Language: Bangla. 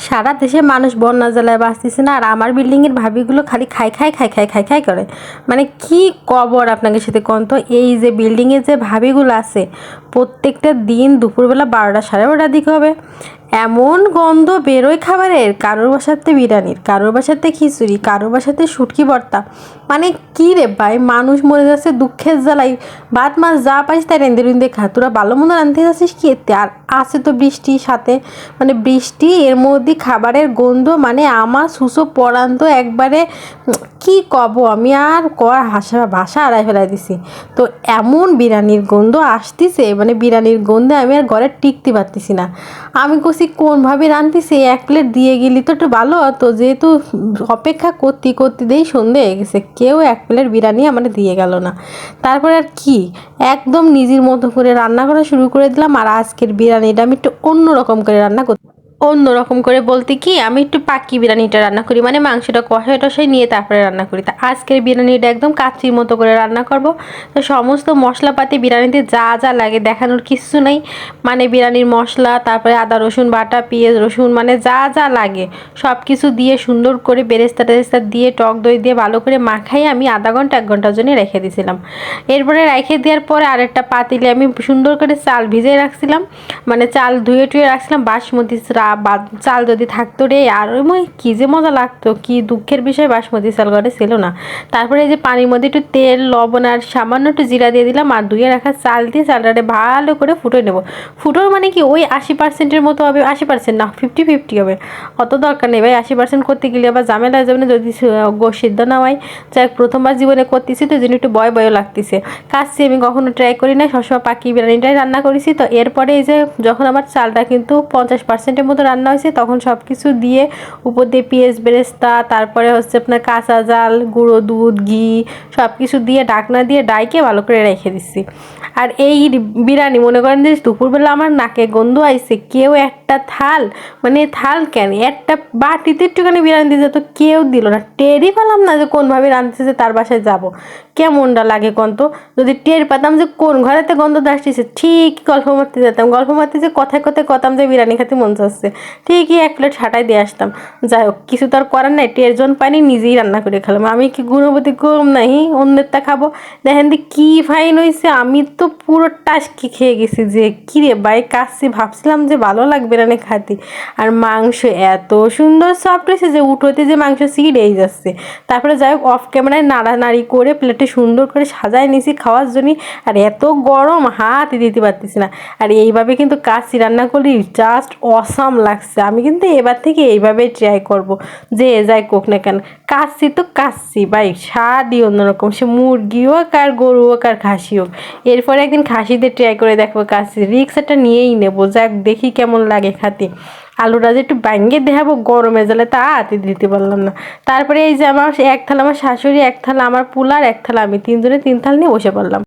সারা দেশে মানুষ বন্যা জ্বালায় বাঁচতেছে না, আর আমার বিল্ডিংয়ের ভাবিগুলো খালি খাই খাই খাই খাই খাই খাই করে। মানে কি কবর আপনাকে সাথে কোন তো, এই যে বিল্ডিংয়ের যে ভাবিগুলো আছে প্রত্যেকটা দিন দুপুরবেলা 12টা 12:30 দিকে হবে এমন গন্ধ বেরোয় খাবারের। কারোর বাসাতে বিরিয়ানির, কারোর বাসাতে খিচুড়ি, কারোর বাসাতে শুটকি ভর্তা। মানে কি রে ভাই, মানুষ মরে যাচ্ছে দুঃখের জ্বালাই, ভাত মাছ যা পাইস তাই রেঁধে রেঁধে খা, তোরা ভালো মন্দ রাঁধতে যাচ্ছিস কি এতে? আর আছে তো বৃষ্টির সাথে, মানে বৃষ্টি এর মধ্যে খাবারের গন্ধ, মানে আমার সুসো পড়ান তো একবারে কি কব আমি, আর ভাষা হারাই ফেলাই দিছি। তো এমন বিরিয়ানির গন্ধ আসতিছে, মানে বিরিয়ানির গন্ধে আমি আর ঘরে টিকতে পারতেছি না। আমি কছি কোনভাবে রাঁধতেছি, 1 প্লেট দিয়ে গেলি তো একটু ভালো হতো, যেহেতু অপেক্ষা করতে করতে দেই সন্ধে হয়ে গেছে, কেউ 1 প্লেট বিরিয়ানি আমার দিয়ে গেল না। তারপরে আর কি, একদম নিজের মতো করে রান্না করা শুরু করে দিলাম। আর আজকের বিরিয়ানিটা আমি একটু অন্যরকম করে রান্না করতে, অন্যরকম করে বলতে কি, আমি একটু পাকি বিরিয়ানিটা রান্না করি, মানে মাংসটা কষায় টষাই নিয়ে তারপরে রান্না করি। তা আজকের বিরিয়ানিটা একদম কাচ্চির মতো করে রান্না করব। তো সমস্ত মশলাপাতি বিরিয়ানিতে যা যা লাগে দেখানোর কিছু নেই, মানে বিরিয়ানির মশলা, তারপরে আদা রসুন বাটা, পেঁয়াজ রসুন, মানে যা যা লাগে সব কিছু দিয়ে সুন্দর করে বেরেস্তা টেরেস্তা দিয়ে টক দই দিয়ে ভালো করে মাখাই আমি আধা ঘন্টা 1 ঘন্টার জন্য রেখে দিয়েছিলাম। এরপরে রেখে দেওয়ার পরে আরেকটা পাতিলে আমি সুন্দর করে চাল ভিজিয়ে রাখছিলাম, মানে চাল ধুয়ে টুয়ে রাখছিলাম, বাসমতি চাল যদি থাকতো রে আর কী যে মজা লাগতো, কি দুঃখের বিষয় বাসমতি চাল ঘরে ছিল না। তারপরে এই যে পানির মধ্যে একটু তেল লবণ আর সামান্য একটু জিরা দিয়ে দিলাম, আর ধুয়ে রাখা চাল দিয়ে চালটাকে ভালো করে ফুটিয়ে নেব। ফুটোর মানে কি ওই 80%-এর মতো হবে, 80% না 50-50 হবে, অত দরকার নেই ভাই। 80% করতে গেলে আবার ঝামেলা হয়ে যাবে না যদি সিদ্ধ না হয়। যাই প্রথমবার জীবনে করতেছি তো জন্য একটু ভয় ভয়ও লাগতেছে। কাচ্চি আমি কখনো ট্রাই করি না, সবসময় পাকি বিরিয়ানিটাই রান্না করেছি। তো এরপরে এই যে যখন আমার চালটা কিন্তু 50%-এর মতো রান্না হয়েছে, তখন সব কিছু দিয়ে উপর দিয়ে পেঁয়াজ বেরেস্তা, তারপরে হচ্ছে আপনার কাঁচা জাল, গুঁড়ো দুধ, ঘি সব কিছু দিয়ে ঢাকনা দিয়ে ডাইকে ভালো করে রেখে দিচ্ছি। আর এই বিরিয়ানি মনে করেন যে দুপুরবেলা আমার নাকে গন্ধ আইছে, কেউ একটা থাল, মানে থাল কেন একটা বাটিতে একটুখানি বিরিয়ানি দিয়ে যেত, কেউ দিল না। টেরই পেলাম না যে কোনভাবে রাঁধতেছে তার বাসায় যাব, কেমনটা লাগে কোন তো। যদি টের পেতাম যে কোন ঘরেতে গন্ধ আসতেছে, ঠিক গল্প মারতে যেতাম, গল্প মারতে যে কথায় কথায় কথাম যে বিরিয়ানি খেতে মন চাচ্ছে, ঠিকই 1 প্লেট ছাটাই দিয়ে আসতাম। যাই হোক, কিছু তো আর করার নাই, টের জন পানি নিজেই রান্না করে খেলাম। আমি কি গুণবতী কম নাই অন্যেরটা খাবো? দেখেন দি কি ফাইন হয়েছে, আমি তো পুরো টাসকি খেয়ে গেছি যে কিরে ভাই কাচ্চি, ভাবছিলাম যে ভালো লাগবে না খাতে। আর মাংস এত সুন্দর সফট হয়েছে যে উঠোতে যে মাংস ছিঁড়েই যাচ্ছে। তারপরে যাই হোক অফ ক্যামেরায় নাড়ানাড়ি করে প্লেটে সুন্দর করে সাজায় নিয়েছি খাওয়ার জন্য। আর এত গরম হাতই দিতে পারতেছি না। আর এইভাবে কিন্তু কাচ্চি রান্না করলে জাস্ট অসাম লাগছে। আমি কিন্তু এবার থেকে এইভাবে ট্রাই করব, যে যাই কোক না কেন। কাচ্চি তো কাচ্চি ভাই, স্বাদই অন্যরকম, সে মুরগি হোক আর গরু হোক আর খাসি হোক। এরপরে একদিন খাসিতে ট্রাই করে দেখবো কাচ্চি, রিক্স একটা নিয়েই নেবো, যাক দেখি কেমন লাগে খাতে। আলুটা যে একটু ব্যাঙ্গে দেখাবো গরমে জ্বালে তা হাতে দিতে পারলাম না। তারপরে এই যে আমার 1 থালা আমার শাশুড়ি, 1 থালা আমার পোলার, 1 থালা আমি, 3 জনে 3 থাল নিয়ে বসে পড়লাম।